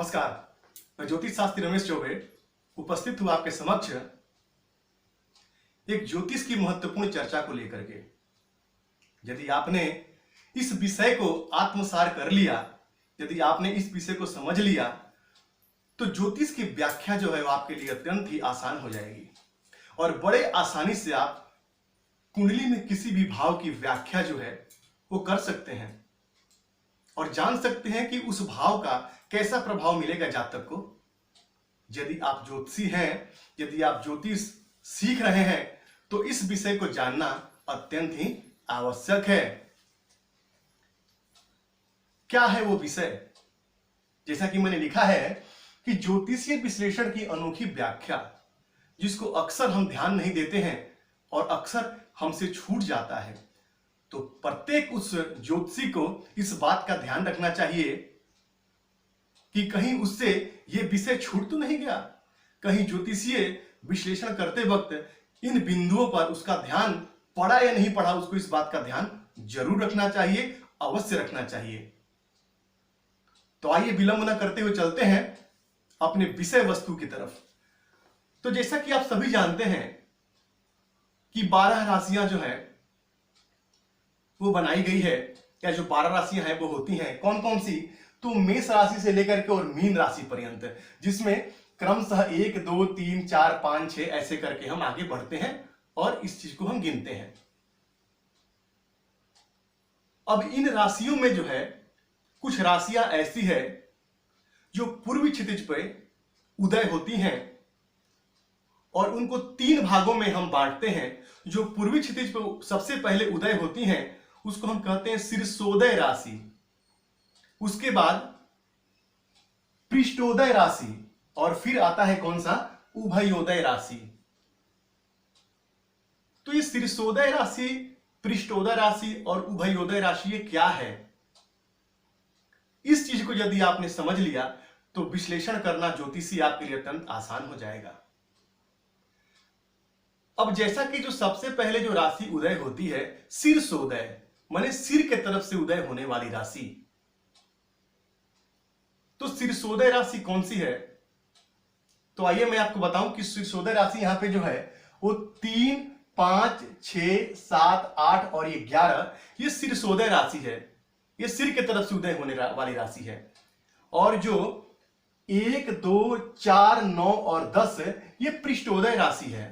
नमस्कार। मैं ज्योतिष शास्त्री रमेश चौबे उपस्थित हूं आपके समक्ष एक ज्योतिष की महत्वपूर्ण चर्चा को लेकर के। यदि आपने इस विषय को आत्मसार कर लिया, यदि आपने इस विषय को समझ लिया, तो ज्योतिष की व्याख्या जो है वो आपके लिए अत्यंत ही आसान हो जाएगी और बड़े आसानी से आप कुंडली में किसी भी भाव की व्याख्या जो है वो कर सकते हैं और जान सकते हैं कि उस भाव का कैसा प्रभाव मिलेगा जातक को। यदि आप ज्योतिषी हैं, यदि आप ज्योतिष सीख रहे हैं, तो इस विषय को जानना अत्यंत ही आवश्यक है। क्या है वो विषय? जैसा कि मैंने लिखा है कि ज्योतिषीय विश्लेषण की अनोखी व्याख्या, जिसको अक्सर हम ध्यान नहीं देते हैं और अक्सर हमसे छूट जाता है। तो प्रत्येक उस ज्योतिषी को इस बात का ध्यान रखना चाहिए कि कहीं उससे यह विषय छूट तो नहीं गया। कहीं ज्योतिषीय विश्लेषण करते वक्त इन बिंदुओं पर उसका ध्यान पड़ा या नहीं पड़ा, उसको इस बात का ध्यान जरूर रखना चाहिए, अवश्य रखना चाहिए। तो आइए विलंब न करते हुए चलते हैं अपने विषय वस्तु की तरफ। तो जैसा कि आप सभी जानते हैं कि 12 राशियां जो है वो बनाई गई है, या जो 12 राशियां हैं वो होती हैं कौन कौन सी? तो मेष राशि से लेकर के और मीन राशि पर्यंत, जिसमें क्रमशः 1 2 3 4 5 6 ऐसे करके हम आगे बढ़ते हैं और इस चीज को हम गिनते हैं। अब इन राशियों में जो है कुछ राशियां ऐसी है जो पूर्वी क्षितिज पे उदय होती हैं और उनको 3 भागों में हम बांटते हैं। जो पूर्वी क्षितिज पे सबसे पहले उदय होती हैं उसको हम कहते हैं शीर्षोदय राशि, उसके बाद पृष्ठोदय राशि और फिर आता है कौन सा? उभयोदय राशि। तो ये शीर्षोदय राशि, पृष्ठोदय राशि और उभयोदय राशि ये क्या है? इस चीज को यदि आपने समझ लिया तो विश्लेषण करना ज्योतिषी आपके लिए अत्यंत आसान हो जाएगा। अब जैसा कि जो सबसे पहले जो राशि उदय होती है शीर्षोदय, माने सिर के तरफ से उदय होने वाली राशि। तो शीर्षोदय राशि कौन सी है? तो आइए मैं आपको बताऊं कि शीर्षोदय राशि यहां पे जो है वो 3 5 6 7 8 और ये 11, ये शीर्षोदय राशि है। ये सिर के तरफ से उदय होने वाली राशि है। और जो 1 2 4 9 और 10 ये पृष्ठोदय राशि है।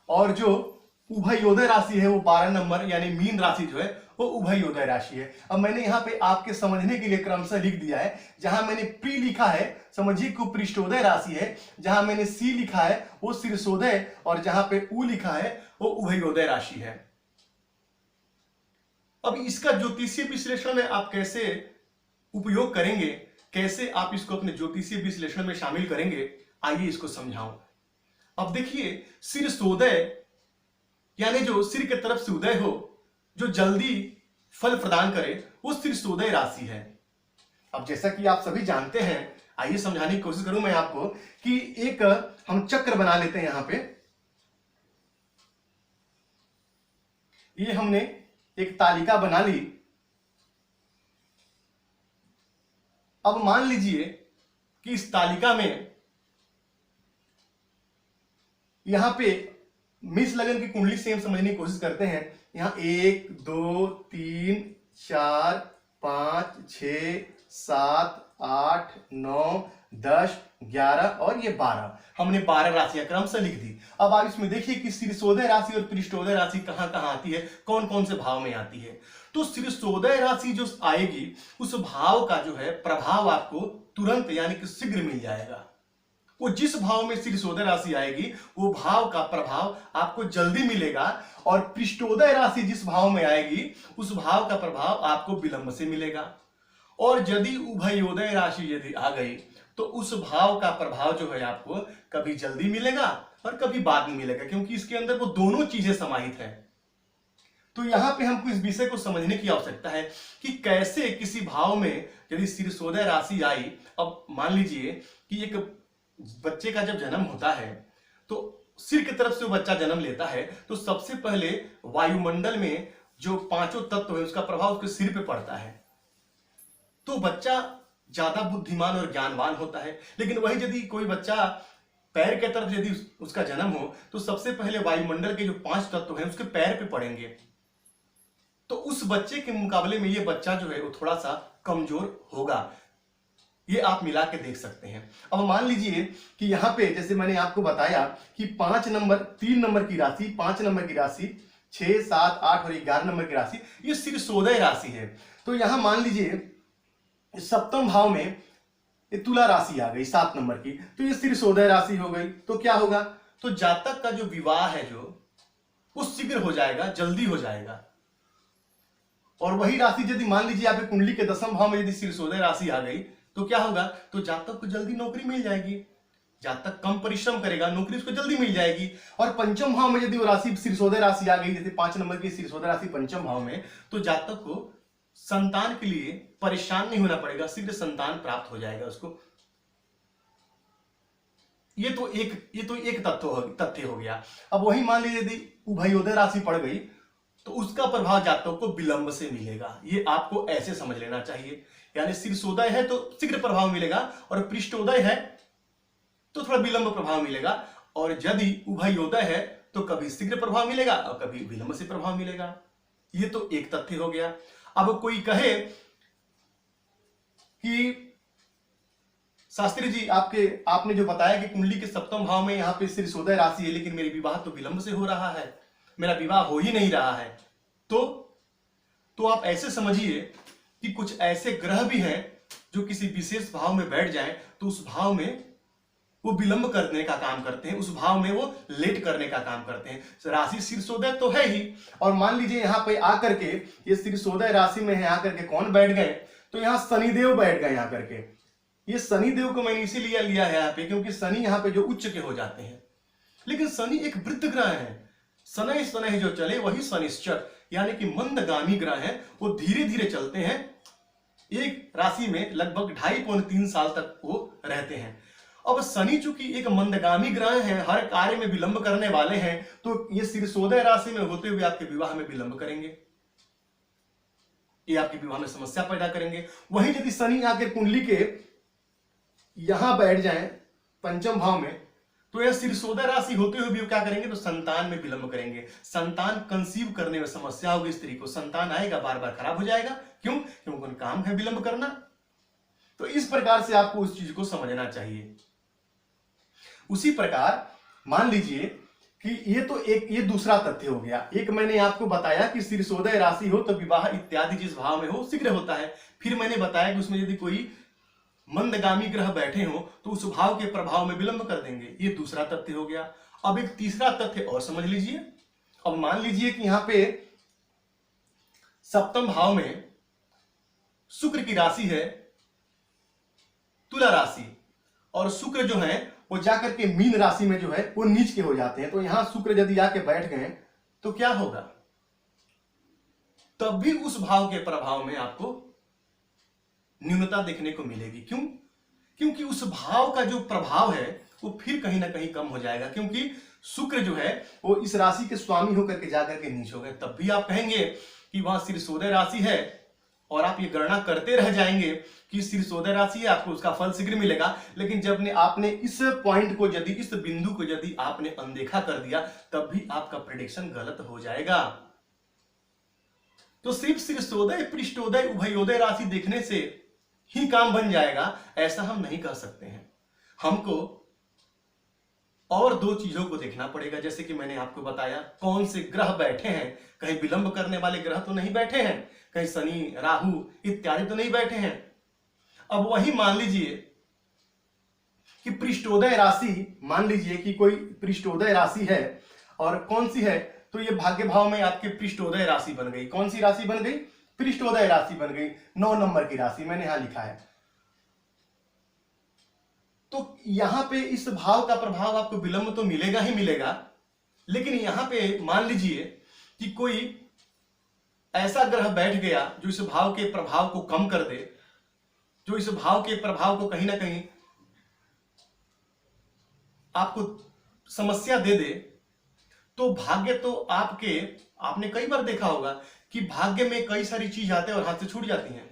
और जो उभयोदय राशि है वो 12 नंबर यानी मीन राशि जो है वो उभयोदय राशि है। अब मैंने यहाँ पे आपके समझने के लिए क्रमशः लिख दिया है। जहां मैंने प्री लिखा है समझिए कि पृष्ठोदय राशि है, जहां मैंने सी लिखा है वो शीर्षोदय और जहां पे उ लिखा है वो उभयोदय राशि है। अब इसका ज्योतिषीय विश्लेषण में आप कैसे उपयोग करेंगे, कैसे आप इसको अपने ज्योतिषीय विश्लेषण में शामिल करेंगे, आइए इसको समझाऊं। अब देखिए शीर्षोदय यानी जो सिर के तरफ से उदय हो, जो जल्दी फल प्रदान करे, वो शीर्षोदय राशि है। अब जैसा कि आप सभी जानते हैं, आइए समझाने की कोशिश करूं मैं आपको कि एक हम चक्र बना लेते हैं। यहां पे ये हमने एक तालिका बना ली। अब मान लीजिए कि इस तालिका में यहां पे मेष लगन की कुंडली से हम समझने की कोशिश करते हैं। यहां 1 2 3 4 5 6 7 8 9 10 11 और ये 12, हमने 12 राशियां क्रमशः लिख दी। अब आप इसमें देखिए कि शीर्षोदय राशि और पृष्ठोदय राशि कहां कहां आती है, कौन कौन से भाव में आती है। तो शीर्षोदय राशि जो आएगी उस भाव का जो है प्रभाव आपको तुरंत यानी कि शीघ्र मिल जाएगा। वो जिस भाव में शीर्षोदय राशि आएगी वो भाव का प्रभाव आपको जल्दी मिलेगा, और पृष्ठोदय राशि जिस भाव में आएगी उस भाव का प्रभाव आपको विलंब से मिलेगा। और यदि उभयोदय राशि यदि आ गई तो उस भाव का प्रभाव जो है आपको कभी जल्दी मिलेगा और कभी बाद में मिलेगा, क्योंकि इसके अंदर वो दोनों चीजें समाहित है। तो यहां पे हमको इस विषय को समझने की आवश्यकता है कि कैसे किसी भाव में यदि शीर्षोदय राशि आई। अब मान लीजिए कि एक बच्चे का जब जन्म होता है तो सिर की तरफ से वो बच्चा जन्म लेता है, तो सबसे पहले वायुमंडल में जो 5 तत्व है उसका प्रभाव उसके सिर पे पड़ता है। तो बच्चा ज्यादा बुद्धिमान और ज्ञानवान होता है। लेकिन वही यदि कोई बच्चा पैर के तरफ यदि उसका जन्म हो तो सबसे पहले वायुमंडल के जो 5 तत्व हैं उसके पैर पे पड़ेंगे, तो उस बच्चे के मुकाबले में ये बच्चा जो है वो थोड़ा सा कमजोर होगा। ये आप मिला के देख सकते हैं। अब मान लीजिए कि यहाँ पे जैसे मैंने आपको बताया कि 5 नंबर, 3 नंबर की राशि, 5 नंबर की राशि, 6, 7, 8 और 11 नंबर की राशि, ये सिरसोदय राशि है। तो यहाँ मान लीजिए सप्तम भाव में तुला राशि आ गई 7 नंबर की, तो ये सिरसोदय राशि हो गई। तो क्या होगा, तो जातक का जो विवाह है जो वो शीघ्र हो जाएगा, जल्दी हो जाएगा। और वही राशि यदि मान लीजिए आपके कुंडली के 10वें भाव में यदि सिरसोदय राशि आ गई तो क्या होगा, तो जातक को जल्दी नौकरी मिल जाएगी। जातक कम परिश्रम करेगा, नौकरी उसको जल्दी मिल जाएगी। और पंचम भाव में यदि वो राशि सिरसोदय राशि आ गई, जैसे 5 नंबर की सिरसोदय राशि पंचम भाव में, तो जातक को संतान के लिए परेशान नहीं होना पड़ेगा, शीघ्र संतान प्राप्त हो जाएगा उसको। ये तो एक तथ्य हो गया। अब वही मान लीजिए यदि उभयोदय राशि पड़ गई तो उसका प्रभाव जातक को विलंब से मिलेगा। ये आपको ऐसे समझ लेना चाहिए, यानी सिरसोदय है तो शीघ्र प्रभाव मिलेगा और पृष्ठोदय है तो थोड़ा विलंब प्रभाव मिलेगा, और यदि उभयोदय है तो कभी शीघ्र प्रभाव मिलेगा और कभी विलंब से प्रभाव मिलेगा। ये तो एक तथ्य हो गया। अब कोई कहे कि शास्त्री जी आपने जो बताया कि कुंडली के 7वें भाव में यहाँ पे सिरसोदय राशि है, लेकिन मेरे विवाह तो विलंब से हो रहा है, मेरा विवाह हो ही नहीं रहा है, तो आप ऐसे समझिए कि कुछ ऐसे ग्रह भी हैं जो किसी विशेष भाव में बैठ जाएं तो उस भाव में वो विलंब करने का काम करते हैं, उस भाव में वो लेट करने का काम करते हैं। राशि सिरसोदय तो है ही, और मान लीजिए यहाँ पे आकर के ये सिरसोदय राशि में है, आकर के कौन बैठ गए, तो यहाँ शनिदेव बैठ गए। यहाँ करके ये शनिदेव को मैंने इसीलिए लिया है यहाँ पे क्योंकि शनि यहाँ पे जो उच्च के हो जाते हैं। लेकिन शनि एक वृत्त ग्रह है, शनै शनै जो चले वही शनिश्चर, यानी कि मंदगामी ग्रह है, वो धीरे धीरे चलते हैं। एक राशि में लगभग 2.5-3 साल तक वो रहते हैं। अब शनि चूंकि एक मंदगामी ग्रह है, हर कार्य में विलंब करने वाले हैं, तो ये सिरसोदय राशि में होते हुए आपके विवाह में विलंब करेंगे, ये आपके विवाह में समस्या पैदा करेंगे। वहीं यदि शनि आकर कुंडली के यहां बैठ जाएं पंचम भाव में, तो यह सिरसोदय राशि होते हुए भी क्या करेंगे, तो संतान में विलंब करेंगे। संतान कंसीव करने में समस्या होगी, स्त्री को संतान आएगा बार बार खराब हो जाएगा। क्यों? क्योंकि उनका काम है विलंब करना। तो इस प्रकार से आपको उस चीज को समझना चाहिए। उसी प्रकार मान लीजिए कि ये दूसरा तथ्य हो गया। एक मैंने आपको बताया कि सिरसोदय राशि हो तो विवाह इत्यादि जिस भाव में हो शीघ्र होता है। फिर मैंने बताया कि उसमें यदि कोई मंदगामी ग्रह बैठे हो तो उस भाव के प्रभाव में विलंब कर देंगे, ये दूसरा तथ्य हो गया। अब एक तीसरा तथ्य और समझ लीजिए। अब मान लीजिए कि यहां पे सप्तम भाव में शुक्र की राशि है तुला राशि, और शुक्र जो है वो जाकर के मीन राशि में जो है वो नीच के हो जाते हैं। तो यहां शुक्र यदि आके बैठ गए तो क्या होगा, तब भी उस भाव के प्रभाव में आपको न्यूनता देखने को मिलेगी। क्यों? क्योंकि उस भाव का जो प्रभाव है वो फिर कहीं ना कहीं कम हो जाएगा, क्योंकि शुक्र जो है वो इस राशि के स्वामी होकर के जाकर के नीच हो गए। तब भी आप कहेंगे कि वहां सिरसोदय राशि है, और आप ये गणना करते रह जाएंगे कि सिरसोदय राशि है, आपको उसका फल शीघ्र मिलेगा। लेकिन जब आपने इस पॉइंट को यदि, इस बिंदु को यदि आपने अनदेखा कर दिया, तब भी आपका प्रेडिक्शन गलत हो जाएगा। तो सिर्फ सिरसोदय, पृष्ठोदय, उभयोदय राशि देखने से ही काम बन जाएगा, ऐसा हम नहीं कह सकते हैं। हमको और 2 चीजों को देखना पड़ेगा। जैसे कि मैंने आपको बताया कौन से ग्रह बैठे हैं, कहीं विलंब करने वाले ग्रह तो नहीं बैठे हैं, कहीं शनि, राहु इत्यादि तो नहीं बैठे हैं। अब वही मान लीजिए कि पृष्ठोदय राशि, मान लीजिए कि कोई पृष्ठोदय राशि है, और कौन सी है, तो ये भाग्य भाव में आपके पृष्ठोदय राशि बन गई। कौन सी राशि बन गई? पृष्ठोदय राशि बन गई, 9 नंबर की राशि मैंने यहां लिखा है। तो यहां पे इस भाव का प्रभाव आपको विलंब तो मिलेगा ही मिलेगा, लेकिन यहां पे मान लीजिए कि कोई ऐसा ग्रह बैठ गया जो इस भाव के प्रभाव को कम कर दे, जो इस भाव के प्रभाव को कहीं ना कहीं आपको समस्या दे दे, तो भाग्य तो आपने कई बार देखा होगा कि भाग्य में कई सारी चीज आते हैं और हाथ से छूट जाती हैं।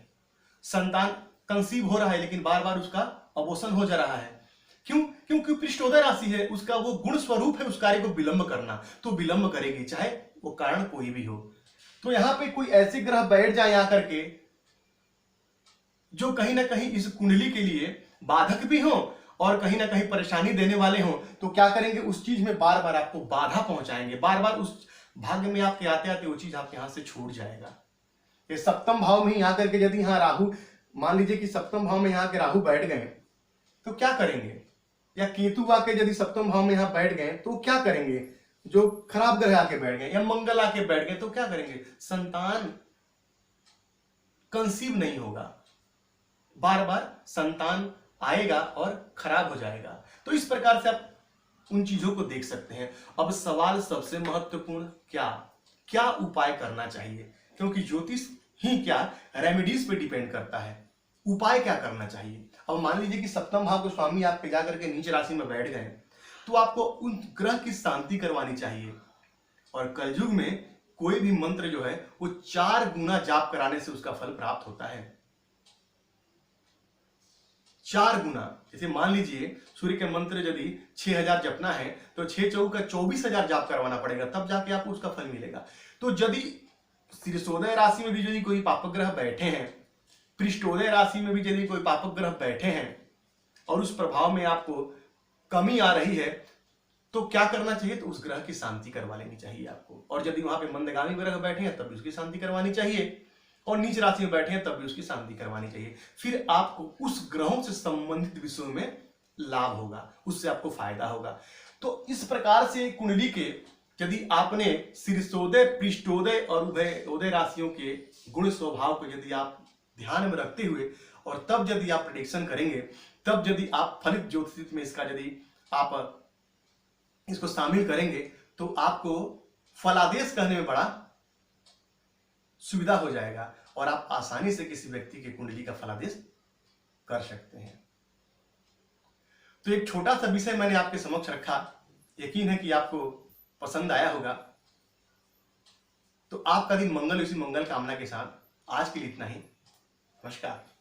संतान कंसीव हो रहा है लेकिन बार बार उसका अबॉर्शन हो जा रहा है। क्यों? क्योंकि पृष्ठोदय राशि है, उसका वो गुण स्वरूप है उस कार्य को विलंब करना, तो विलंब करेगी चाहे वो कारण कोई भी हो। तो यहां पे कोई ऐसे ग्रह बैठ जाए आकर के जो कहीं ना कहीं इस कुंडली के लिए बाधक भी हो और कहीं ना कहीं परेशानी देने वाले हो, तो क्या करेंगे, उस चीज में बार बार आपको बाधा पहुंचाएंगे, बार बार उस भाग्य में आपके आते आते वो चीज आपके हाथ से छूट जाएगा। ये सप्तम भाव में ही आकर के यदि यहाँ राहु, मान लीजिए कि सप्तम भाव में यहाँ के राहु बैठ गए तो क्या करेंगे, या केतु आके यदि सप्तम भाव में यहाँ बैठ गए तो क्या करेंगे, जो खराब ग्रह आके बैठ गए, या मंगल आके बैठ गए तो क्या करेंगे, संतान कंसीव नहीं होगा, बार बार संतान आएगा और खराब हो जाएगा। तो इस प्रकार से आप उन चीजों को देख सकते हैं। अब सवाल सबसे महत्वपूर्ण, क्या क्या उपाय करना चाहिए, क्योंकि ज्योतिष ही क्या रेमेडीज पे डिपेंड करता है, उपाय क्या करना चाहिए। अब मान लीजिए कि सप्तम भाव को स्वामी आप पे जाकर के नीच राशि में बैठ गए, तो आपको उन ग्रह की शांति करवानी चाहिए। और कलयुग में कोई भी मंत्र जो है वो 4 गुना जाप कराने से उसका फल प्राप्त होता है, 4 गुना। जैसे मान लीजिए सूर्य के मंत्र यदि 6000 जपना है तो 6 चौका 24,000 जाप करवाना पड़ेगा, तब जाके आपको उसका फल मिलेगा। तो यदि शीर्षोदय राशि में भी यदि कोई पापक ग्रह बैठे हैं, पृष्ठोदय राशि में भी यदि कोई पापक ग्रह बैठे हैं और उस प्रभाव में आपको कमी आ रही है, तो क्या करना चाहिए, तो उस ग्रह की शांति करवा लेनी चाहिए आपको। और यदि वहां पे मंदगामी ग्रह बैठे हैं तब भी उसकी शांति करवानी चाहिए, और नीच राशि में बैठे हैं तब भी उसकी शांति करवानी चाहिए। फिर आपको उस ग्रहों से संबंधित विषयों में लाभ होगा, उससे आपको फायदा होगा। तो इस प्रकार से कुंडली के यदि आपने शीर्षोदय, पृष्ठोदय और उदय राशियों के गुण स्वभाव को यदि आप ध्यान में रखते हुए और तब यदि आप प्रेडिक्शन करेंगे, तब यदि आप फलित ज्योतिष में इसका यदि आप इसको शामिल करेंगे, तो आपको फलादेश कहने में बड़ा सुविधा हो जाएगा और आप आसानी से किसी व्यक्ति के कुंडली का फलादेश कर सकते हैं। तो एक छोटा सा विषय मैंने आपके समक्ष रखा, यकीन है कि आपको पसंद आया होगा। तो आपका दिन मंगल, इसी मंगल कामना के साथ आज के लिए इतना ही। नमस्कार।